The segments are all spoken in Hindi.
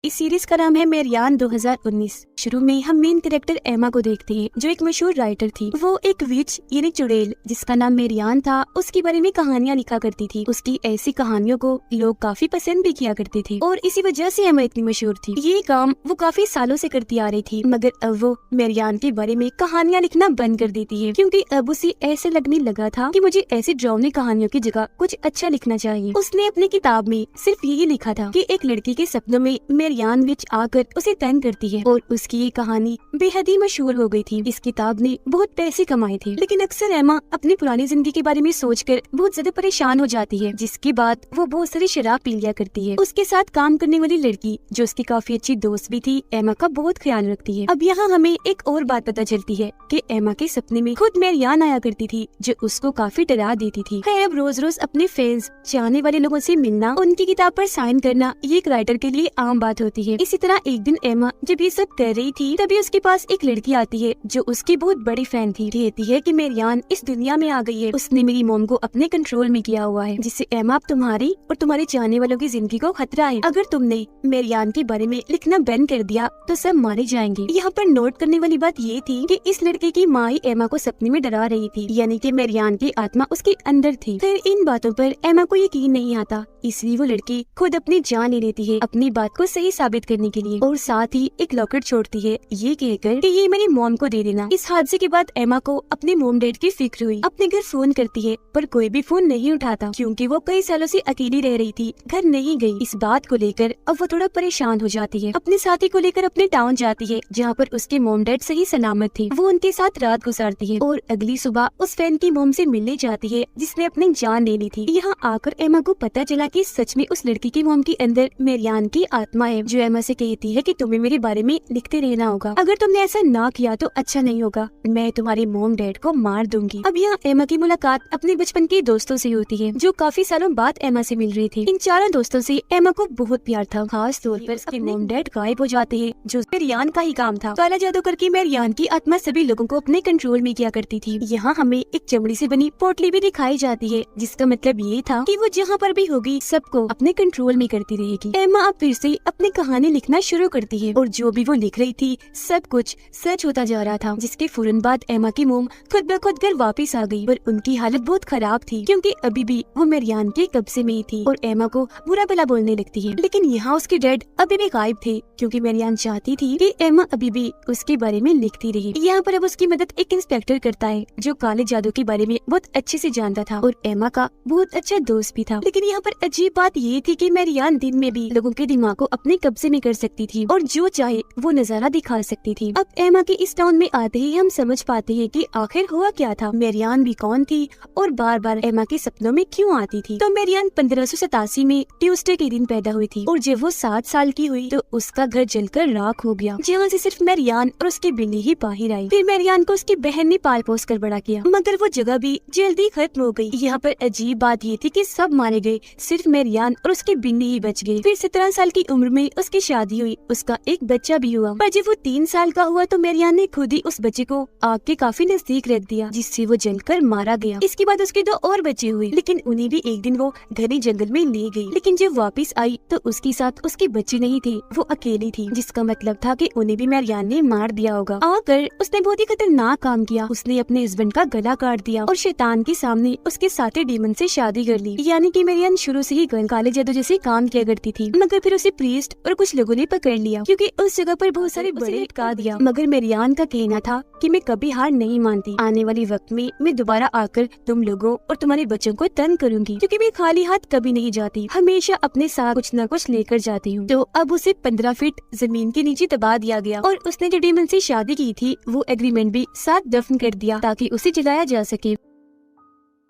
इस सीरीज का नाम है मेरियान 2019। शुरू में हम मेन कैरेक्टर एमा को देखते हैं, जो एक मशहूर राइटर थी। वो एक विच यानी चुड़ैल जिसका नाम मेरियान था, उसके बारे में कहानियां लिखा करती थी। उसकी ऐसी कहानियों को लोग काफी पसंद भी किया करते थे और इसी वजह से एमा इतनी मशहूर थी। ये काम वो काफी सालों से करती आ रही थी, मगर अब वो मेरियान के बारे में कहानियां लिखना बंद कर देती है, क्योंकि अब उसे ऐसे लगने लगा था कि मुझे ऐसी डरावनी कहानियों की जगह कुछ अच्छा लिखना चाहिए। उसने अपनी किताब में सिर्फ यही लिखा था कि एक लड़की के सपनों में मेरियान विच आकर उसे तंग करती है, और उसकी ये कहानी बेहद ही मशहूर हो गई थी। इस किताब ने बहुत पैसे कमाए थे, लेकिन अक्सर एमा अपनी पुरानी जिंदगी के बारे में सोचकर बहुत ज्यादा परेशान हो जाती है, जिसके बाद वो बहुत सारी शराब पी लिया करती है। उसके साथ काम करने वाली लड़की, जो उसकी काफी अच्छी दोस्त भी थी, एमा का बहुत ख्याल रखती है। अब यहाँ हमें एक और बात पता चलती है कि एमा के सपने में खुद मेरियान आया करती थी, जो उसको काफी डरा देती थी। खैर, अब रोज रोज अपने फैंस, चाहने वाले लोगों से मिलना, उनकी किताब पर साइन करना, ये एक राइटर के लिए आम बात होती है। इसी तरह एक दिन एमा जब ये सब कर रही थी, तभी उसके पास एक लड़की आती है जो उसकी बहुत बड़ी फैन थी। कहती है कि मेरियान इस दुनिया में आ गई है, उसने मेरी मॉम को अपने कंट्रोल में किया हुआ है, जिससे एमा अब तुम्हारी और तुम्हारे चाहने वालों की जिंदगी को खतरा है। अगर तुमने मेरियान के बारे में लिखना बंद कर दिया तो सब मारे जाएंगे। यहाँ पर नोट करने वाली बात ये थी कि इस लड़के की माँ ही एमा को सपने में डरा रही थी, यानी कि मेरियान की आत्मा उसके अंदर थी। फिर इन बातों पर एमा को यकीन नहीं आता, इसलिए वो लड़की खुद अपनी जान ले लेती है अपनी बात को सही साबित करने के लिए, और साथ ही एक लॉकेट छोड़ती है ये कहकर कि ये मेरी मॉम को दे देना। इस हादसे के बाद एमा को अपने मॉम डैड की फिक्र हुई। अपने घर फोन करती है, पर कोई भी फोन नहीं उठाता, क्योंकि वो कई सालों से अकेली रह रही थी, घर नहीं गई। इस बात को लेकर अब वो थोड़ा परेशान हो जाती है। अपने साथी को लेकर अपने टाउन जाती है, जहाँ पर उसके मॉम डैड सही सलामत थे। वो उनके साथ रात गुजारती है और अगली सुबह उस फैन की मॉम से मिलने जाती है जिसने अपनी जान ले ली थी। यहाँ आकर एमा को पता चला कि सच में उस लड़की की मॉम के अंदर मेरियान की आत्मा है, जो एमा से कहती है कि तुम्हें मेरे बारे में लिखते रहना होगा। अगर तुमने ऐसा ना किया तो अच्छा नहीं होगा, मैं तुम्हारे मॉम डैड को मार दूंगी। अब यहाँ एमा की मुलाकात अपने बचपन के दोस्तों से होती है, जो काफी सालों बाद एमा से मिल रहे थे। इन चारों दोस्तों से एमा को बहुत प्यार था, खास तौर पर उसके मॉम डैड गायब हो जाते हैं, जो मेरियान का ही काम था। काला जादू करके मेरियान की आत्मा सभी लोगों को अपने कंट्रोल में किया करती थी। यहाँ हमें एक चमड़ी से बनी पोटली भी दिखाई जाती है, जिसका मतलब ये था कि वो जहाँ पर भी होगी सबको अपने कंट्रोल में करती रहेगी। एमा अब फिर से अपनी कहानी लिखना शुरू करती है, और जो भी वो लिख रही थी सब कुछ सच होता जा रहा था। जिसके फौरन बाद एमा की मोम खुद ब खुद घर वापस आ गई, पर उनकी हालत बहुत खराब थी, क्योंकि अभी भी वो मेरियान के कब्जे में ही थी और एमा को बुरा भला बोलने लगती है। लेकिन यहाँ उसके डैड अभी भी गायब थे, क्योंकि मेरियान चाहती थी कि एमा अभी भी उसके बारे में लिखती रही। यहाँ पर अब उसकी मदद एक इंस्पेक्टर करता है, जो काले जादू के बारे में बहुत अच्छे से जानता था और एमा का बहुत अच्छा दोस्त भी था। लेकिन यहाँ पर अजीब बात ये थी कि मेरियान दिन में भी लोगों के दिमाग को अपने कब्जे में कर सकती थी और जो चाहे वो नजारा दिखा सकती थी। अब एमा के इस टाउन में आते ही हम समझ पाते हैं कि आखिर हुआ क्या था, मेरियान भी कौन थी और बार बार एमा के सपनों में क्यों आती थी। तो मेरियान 1587 में ट्यूसडे के दिन पैदा हुई थी, और जब वो 7 साल की हुई तो उसका घर जलकर राख हो गया, जहाँ से सिर्फ मेरियान और उसकी बिल्ली ही बाहर आई। फिर मेरियान को उसकी बहन ने पाल पोस कर बड़ा किया, मगर वो जगह भी जल्दी खत्म हो गई। यहाँ पर अजीब बात ये थी कि सब मारे गए, सिर्फ मेरियान और उसकी बिल्ली ही बच गई। फिर 17 साल की उम्र में उसकी शादी हुई, उसका एक बच्चा भी हुआ, पर जब वो 3 साल का हुआ तो मेरियान ने खुद ही उस बच्चे को आग के काफी नजदीक रख दिया, जिससे वो जलकर मारा गया। इसके बाद उसके 2 और बच्चे हुए, लेकिन उन्हें भी एक दिन वो घने जंगल में ले गई। लेकिन जब वापस आई तो उसके साथ उसके बच्चे नहीं थे, वो अकेली थी, जिसका मतलब था कि उन्हें भी मेरियान ने मार दिया होगा। आकर उसने बहुत ही खतरनाक काम किया, उसने अपने हस्बैंड का गला काट दिया और शैतान के सामने उसके साथी डीमन से शादी कर ली। यानी कि मेरियान शुरू से ही काले जादू जैसे काम किया करती थी, मगर फिर उसे प्रीस्ट और कुछ लोगों ने पकड़ लिया, क्योंकि उस जगह पर बहुत सारे बड़े लटका दिया। मगर मेरियान का कहना था कि मैं कभी हार नहीं मानती, आने वाले वक्त में मैं दोबारा आकर तुम लोगों और तुम्हारे बच्चों को तंग करूंगी, क्योंकि मैं खाली हाथ कभी नहीं जाती, हमेशा अपने साथ कुछ न कुछ लेकर जाती हूँ। तो अब उसे 15 फीट जमीन के नीचे दबा दिया गया, और उसने जो डीमन से शादी की थी वो एग्रीमेंट भी साथ दफन कर दिया, ताकि उसे जलाया जा सके।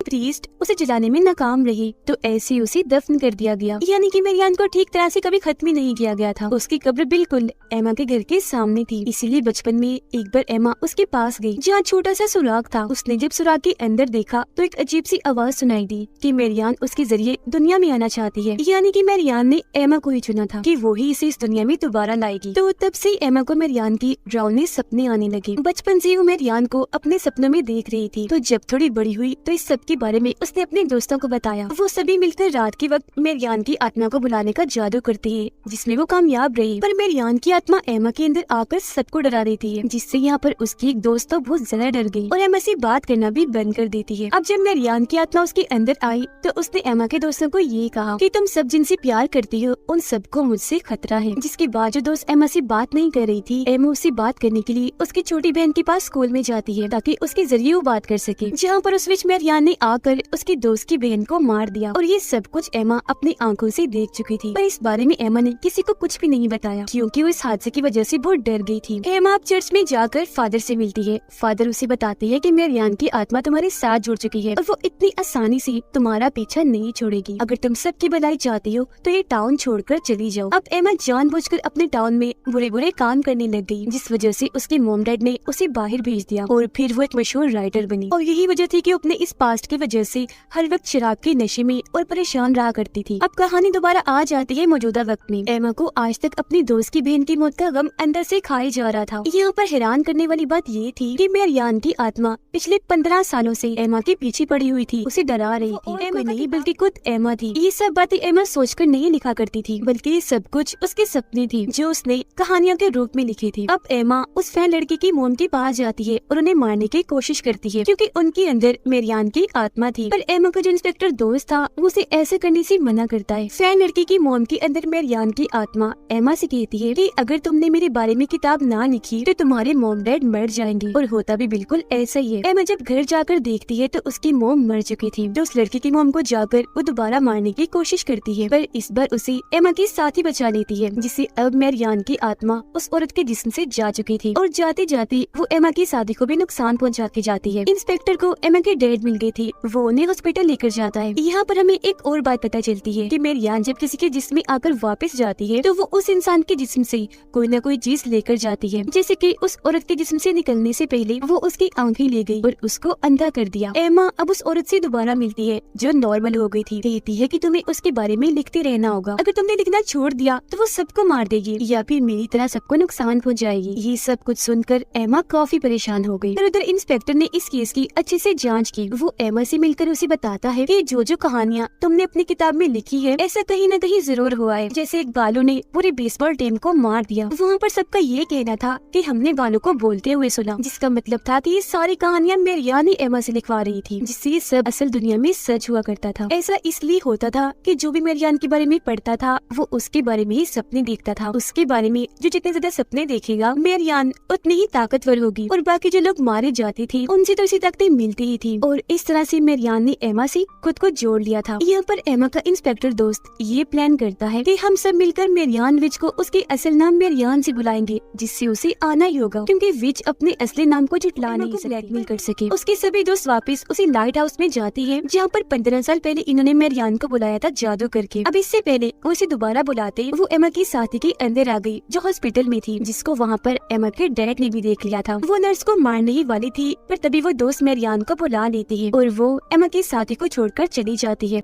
प्रीस्ट उसे जलाने में नाकाम रही, तो ऐसे उसे दफन कर दिया गया। यानी कि मेरियान को ठीक तरह से कभी खत्म ही नहीं किया गया था। उसकी कब्र बिल्कुल एमा के घर के सामने थी, इसीलिए बचपन में एक बार एमा उसके पास गई, जहाँ छोटा सा सुराग था। उसने जब सुराग के अंदर देखा तो एक अजीब सी आवाज सुनाई दी कि मेरियान उसके जरिए दुनिया में आना चाहती है। यानी कि मेरियान ने एमा को ही चुना था कि वो ही इसे इस दुनिया में दोबारा लाएगी। तो तब से एमा को मेरियान की डरावने सपने आने लगे। बचपन से वो मेरियान को अपने सपनों में देख रही थी, तो जब थोड़ी बड़ी हुई तो इस सब जिसके बारे में उसने अपने दोस्तों को बताया। वो सभी मिलकर रात के वक्त मेरियान की आत्मा को बुलाने का जादू करते हैं, जिसमें वो कामयाब रही। पर मेरियान की आत्मा एमा के अंदर आकर सबको डरा देती है, जिससे यहाँ पर उसकी एक दोस्त तो बहुत ज्यादा डर गई और एमा से बात करना भी बंद कर देती है। अब जब मेरियान की आत्मा उसके अंदर आई तो उसने एमा के दोस्तों को ये कहा कि तुम सब जिनसे प्यार करती हो उन सबको मुझसे खतरा है। जिसके बाद जो दोस्त एमा से बात नहीं कर रही थी, एमा उससे बात करने के लिए उसकी छोटी बहन के पास स्कूल में जाती है ताकि उसके जरिए वो बात कर सके। जहाँ पर उस बीच मेरियान ने आकर उसकी दोस्त की बहन को मार दिया और ये सब कुछ एमा अपनी आंखों से देख चुकी थी। पर इस बारे में एमा ने किसी को कुछ भी नहीं बताया, क्योंकि वो इस हादसे की वजह से बहुत डर गई थी। एमा अब चर्च में जाकर फादर से मिलती है। फादर उसे बताते हैं कि मेरियान की आत्मा तुम्हारे साथ जुड़ चुकी है और वो इतनी आसानी से तुम्हारा पीछा नहीं छोड़ेगी। अगर तुम सबकी भलाई चाहती हो तो ये टाउन छोड़कर चली जाओ। अब एमा जानबूझकर अपने टाउन में बुरे बुरे काम करने लग गई, जिस वजह से उसके मॉम डैड ने उसे बाहर भेज दिया और फिर वो एक मशहूर राइटर बनी। और यही वजह थी कि अपने इस पास्ट की वजह से हर वक्त शराब के नशे में और परेशान रहा करती थी। अब कहानी दोबारा आ जाती है मौजूदा वक्त में। एमा को आज तक अपनी दोस्त की बहन की मौत का गम अंदर से खाए जा रहा था। यहाँ पर हैरान करने वाली बात ये थी कि मेरियान की आत्मा पिछले 15 सालों से एमा के पीछे पड़ी हुई थी, उसे डरा रही थी। एमा नहीं बल्कि खुद एमा थी। ये सब बातें एमा सोचकर नहीं लिखा करती थी, बल्कि ये सब कुछ उसके सपने थी जो उसने कहानियों के रूप में लिखी थी। अब एमा उस फैन लड़की की मोम के पास जाती है और उन्हें मारने की कोशिश करती है, क्योंकि उनके अंदर मेरियान की आत्मा थी। पर एमा का जो इंस्पेक्टर दोस्त था वो उसे ऐसे करने से मना करता है। फैन लड़की की मोम के अंदर मेरियान की आत्मा एमा से कहती है कि अगर तुमने मेरे बारे में किताब ना लिखी तो तुम्हारे मॉम डैड मर जाएंगे। और होता भी बिल्कुल ऐसा ही है। एमा जब घर जाकर देखती है तो उसकी मोम मर चुकी थी। तो उस लड़की की मोम को जाकर वो दोबारा मारने की कोशिश करती है, पर इस बार उसे एमा के साथ ही बचा लेती है, जिससे अब मेरियान की आत्मा उस औरत के जिस्म से जा चुकी थी और जाते जाते वो एमा की शादी को भी नुकसान पहुंचा के जाती है। इंस्पेक्टर को एमा के डैड मिल गई थी, वो उन्हें हॉस्पिटल लेकर जाता है। यहाँ पर हमें एक और बात पता चलती है कि मेरियान जब किसी के जिस्म में आकर वापस जाती है तो वो उस इंसान के जिस्म से कोई न कोई चीज लेकर जाती है। जैसे कि उस औरत के जिस्म से निकलने से पहले वो उसकी आंखें ले गई और उसको अंधा कर दिया। एमा अब उस औरत से दोबारा मिलती है जो नॉर्मल हो गई थी। कहती है कि तुम्हें उसके बारे में लिखते रहना होगा, अगर तुमने लिखना छोड़ दिया तो वो सबको मार देगी या फिर मेरी तरह सबको नुकसान पहुंचाएगी। ये सब कुछ सुनकर एमा काफी परेशान हो गई। उधर इंस्पेक्टर ने इस केस की अच्छे से जांच की। वो एमा से मिलकर उसे बताता है कि जो कहानियाँ तुमने अपनी किताब में लिखी है ऐसा कहीं न कहीं जरूर हुआ है। जैसे एक बालू ने पूरे बेसबॉल टीम को मार दिया, वहाँ पर सबका ये कहना था कि हमने बालू को बोलते हुए सुना, जिसका मतलब था कि ये सारी कहानियाँ मेरियान ही एमा से लिखवा रही थी, जिससे ये सब असल दुनिया में सच हुआ करता था। ऐसा इसलिए होता था कि जो भी मेरियान के बारे में पढ़ता था वो उसके बारे में ही सपने देखता था। उसके बारे में जो जितने ज्यादा सपने देखेगा मेरियान उतनी ही ताकतवर होगी और बाकी जो लोग मारे जाते थे उनसे तो इसी ताकतें मिलती ही थी। और इस तरह से मेरियान ने एमा से खुद को जोड़ लिया था। यहाँ पर एमा का इंस्पेक्टर दोस्त ये प्लान करता है कि हम सब मिलकर मेरियान विच को उसके असल नाम मेरियान से बुलाएंगे, जिससे उसे आना ही होगा, क्योंकि विच अपने असली नाम को झुठला नहीं ब्लैकमेल कर सके। उसके सभी दोस्त वापस उसी लाइट हाउस में जाते हैं जहाँ पर 15 साल पहले इन्होंने मेरियान को बुलाया था जादू करके। अब इससे पहले वो इसे दोबारा बुलाते वो एमा की साथी के अंदर आ गई जो हॉस्पिटल में थी, जिसको वहाँ पर एमा के डैड ने भी देख लिया था। वो नर्स को मारने ही वाली थी, पर तभी वो दोस्त मेरियान को बुला लेती है और वो एमा की साथी को छोड़कर चली जाती है।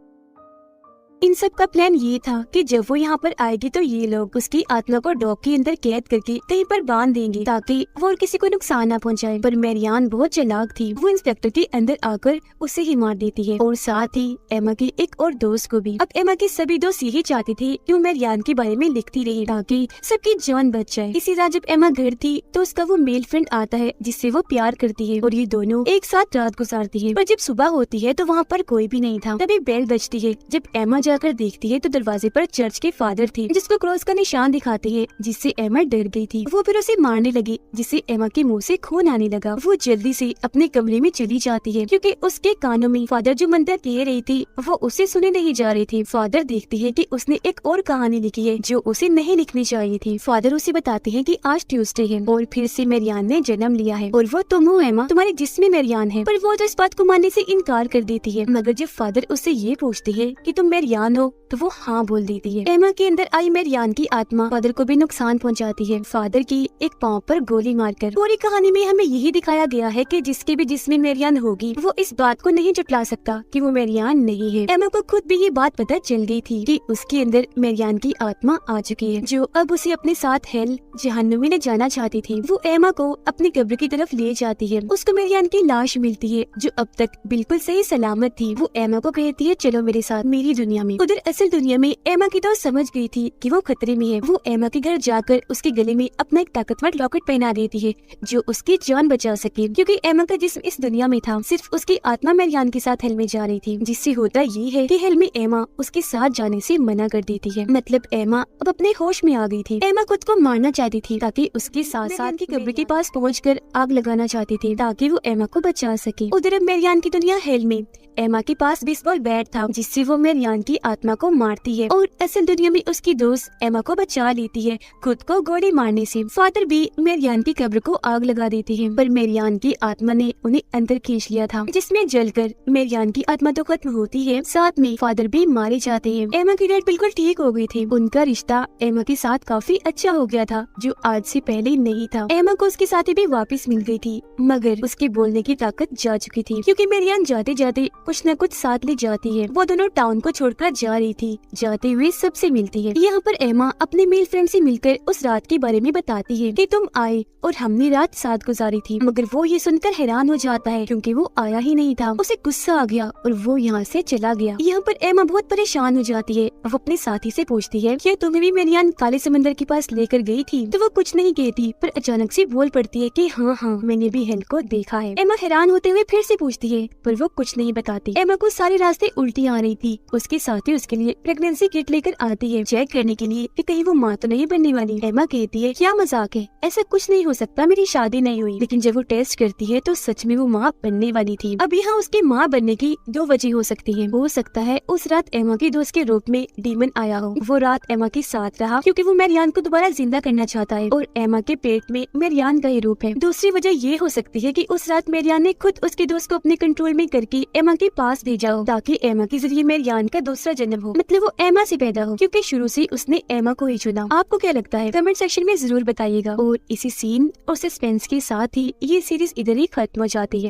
इन सब का प्लान ये था कि जब वो यहाँ पर आएगी तो ये लोग उसकी आत्मा को डॉग के अंदर कैद करके कहीं पर बांध देंगे ताकि वो और किसी को नुकसान ना पहुँचाए। पर मेरियान बहुत चालाक थी, वो इंस्पेक्टर के अंदर आकर उसे ही मार देती है और साथ ही एमा की एक और दोस्त को भी। अब एमा के सभी दोस्त यही चाहते थे कि वो मेरियान के बारे में लिखती रहे ताकि सबकी जान बच जाए। इसी रात जब एमा घर थी तो उसका वो मेल फ्रेंड आता है जिससे वो प्यार करती है और ये दोनों एक साथ रात गुजारती है। पर जब सुबह होती है तो वहाँ पर कोई भी नहीं था। तभी बेल बजती है। जब एमा जाकर देखती है तो दरवाजे पर चर्च के फादर थे, जिसको क्रॉस का निशान दिखाते हैं, जिससे एमा डर गई थी। वो फिर उसे मारने लगी, जिससे एमा के मुंह से खून आने लगा। वो जल्दी से अपने कमरे में चली जाती है क्योंकि उसके कानों में फादर जो मंत्र कह रही थी वो उसे सुने नहीं जा रही थी। फादर देखती है कि उसने एक और कहानी लिखी है जो उसे नहीं लिखनी चाहिए थी। फादर उसे बताते हैं कि आज ट्यूसडे है और फिर से मेरियान ने जन्म लिया है और वो तुम हो एमा, तुम्हारे जिस्म मेरियान है। पर वो तो इस बात को मानने से इनकार कर देती है। मगर जब फादर उससे ये पूछते हैं कि तुम मेरियान मेरियान हो तो वो हाँ बोल देती है। एमा के अंदर आई मेरियान की आत्मा फादर को भी नुकसान पहुंचाती है, फादर की एक पांव पर गोली मारकर। पूरी कहानी में हमें यही दिखाया गया है कि जिसके भी जिसमें मेरियान होगी वो इस बात को नहीं जुटला सकता कि वो मेरियान नहीं है। एमा को खुद भी ये बात पता चल गई थी कि उसके अंदर मेरियान की आत्मा आ चुकी है, जो अब उसे अपने साथ हेल जहन्नुम में ले जाना चाहती थी। वो एमा को अपनी कब्र की तरफ ले जाती है। उसको मेरियान की लाश मिलती है जो अब तक बिल्कुल सही सलामत थी। वो एमा को कहती है चलो मेरे साथ मेरी दुनिया में। उधर असल दुनिया में एमा की तो समझ गई थी कि वो खतरे में है। वो एमा के घर जाकर उसके गले में अपना एक ताकतवर लॉकेट पहना देती है जो उसकी जान बचा सके, क्योंकि एमा का जिस्म इस दुनिया में था, सिर्फ उसकी आत्मा मेरियान के साथ हेल में जा रही थी। जिससे होता ये है कि हेल में एमा उसके साथ जाने से मना कर देती है। मतलब एमा अब अपने होश में आ गई थी। एमा खुद को मारना चाहती थी ताकि उसके साथ साथ की कब्र के पास पहुंचकर आग लगाना चाहती थी ताकि वो एमा को बचा सके। उधर अब मेरियान की दुनिया हेल में एमा के पास बेसबॉल बैट था जिससे वो मेरियान की आत्मा को मारती है और असल दुनिया में उसकी दोस्त एमा को बचा लेती है खुद को गोली मारने से। फादर भी मेरियान की कब्र को आग लगा देती है, पर मेरियान की आत्मा ने उन्हें अंदर खींच लिया था, जिसमें जलकर मेरियान की आत्मा तो खत्म होती है, साथ में फादर भी मारे जाते हैं। एमा की डेट बिल्कुल ठीक हो गई थी। उनका रिश्ता एमा के साथ काफी अच्छा हो गया था, जो आज से पहले नहीं था। एमा को उसके साथी भी वापस मिल गई थी, मगर उसके बोलने की ताकत जा चुकी थी, क्योंकि मेरियान जाते जाते कुछ न कुछ साथ ले जाती है। वो दोनों टाउन को छोड़कर जा रही थी। जाते हुए सबसे मिलती है। यहाँ पर एमा अपने मेल फ्रेंड से मिलकर उस रात के बारे में बताती है कि तुम आए और हमने रात साथ गुजारी थी, मगर वो ये सुनकर हैरान हो जाता है क्योंकि वो आया ही नहीं था। उसे गुस्सा आ गया और वो यहाँ से चला गया। यहाँ पर एमा बहुत परेशान हो जाती है। वो अपने साथी से पूछती है कि तुम्हें भी मेरियान काले समंदर के पास लेकर गई थी, तो वो कुछ नहीं कहती, पर अचानक से बोल पड़ती है कि हाँ मैंने भी हेल को देखा है। एमा हैरान होते हुए फिर से पूछती है, पर वो कुछ नहीं बताती। एमा को सारे रास्ते उल्टी आ रही थी। उसके साथी उसके लिए प्रेगनेंसी किट लेकर आती है चेक करने के लिए कि कहीं वो माँ तो नहीं बनने वाली। एमा कहती है क्या मजाक है, ऐसा कुछ नहीं हो सकता, मेरी शादी नहीं हुई। लेकिन जब वो टेस्ट करती है तो सच में वो माँ बनने वाली थी। अब यहाँ उसके माँ बनने की दो वजह हो सकती है। हो सकता है उस रात एमा के दोस्त के रूप में डीमन आया हो। वो रात एमा के साथ रहा क्योंकि वो मेरियान को दोबारा जिंदा करना चाहता है और एमा के पेट में मेरियान का ही रूप है। दूसरी वजह ये हो सकती है कि उस रात मेरियान ने खुद उसके दोस्त को अपने कंट्रोल में करके एमा के पास भेजा हो ताकि एमा के जरिए मेरियान का दूसरा जन्म हो, मतलब वो एमा से पैदा हो, क्योंकि शुरू से उसने एमा को ही चुना। आपको क्या लगता है कमेंट सेक्शन में जरूर बताइएगा। और इसी सीन और सस्पेंस के साथ ही ये सीरीज इधर ही खत्म हो जाती है।